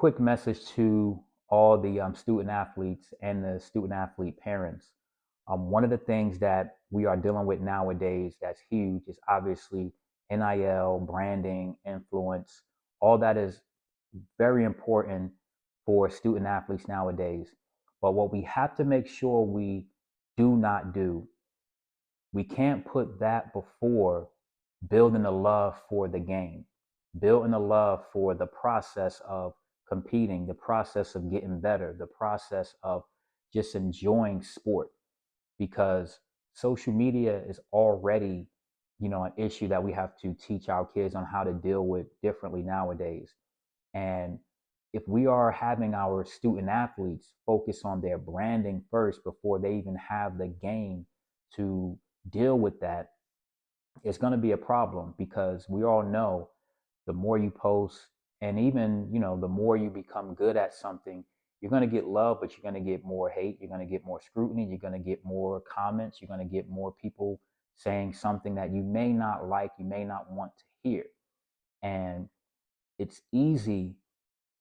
quick message to all the student athletes and the student athlete parents. One of the things that we are dealing with nowadays that's huge is obviously NIL, branding, influence. All that is very important for student athletes nowadays. But what we have to make sure we do not do, we can't put that before building a love for the game, building a love for the process of competing, the process of getting better, the process of just enjoying sport. Because social media is already, an issue that we have to teach our kids on how to deal with differently nowadays. And if we are having our student athletes focus on their branding first before they even have the game to deal with that, it's going to be a problem because we all know the more you post and even, the more you become good at something, you're going to get love, but you're going to get more hate. You're going to get more scrutiny. You're going to get more comments. You're going to get more people saying something that you may not like, you may not want to hear. And it's easy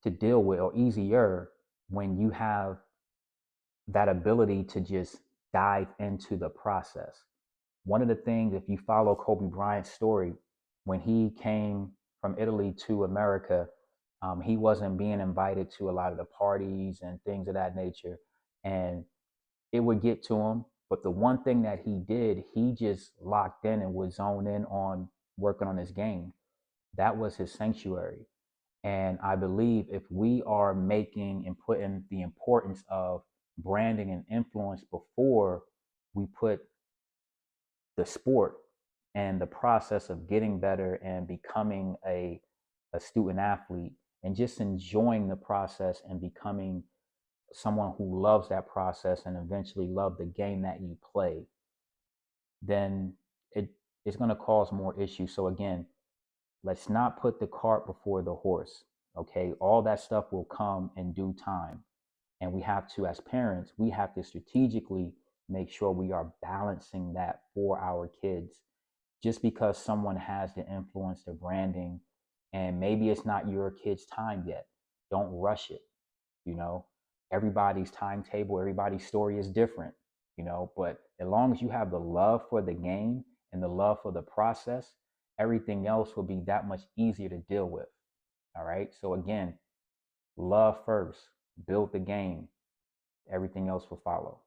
to deal with, or easier, when you have that ability to just dive into the process. One of the things, if you follow Kobe Bryant's story, when he came from Italy to America, he wasn't being invited to a lot of the parties and things of that nature. And it would get to him. But the one thing that he did, he just locked in and would zone in on working on his game. That was his sanctuary. And I believe if we are making and putting the importance of branding and influence before we put the sport and the process of getting better and becoming a student athlete and just enjoying the process and becoming someone who loves that process and eventually love the game that you play, then it's going to cause more issues. So again, let's not put the cart before the horse. Okay, all that stuff will come in due time, and we have to, as parents, we have to strategically make sure we are balancing that for our kids. Just because someone has the influence, the branding, and maybe it's not your kid's time yet, don't rush it. you know Everybody's timetable, everybody's story is different. But as long as you have the love for the game and the love for the process, everything else will be that much easier to deal with. All right, so again, love first, build the game, everything else will follow.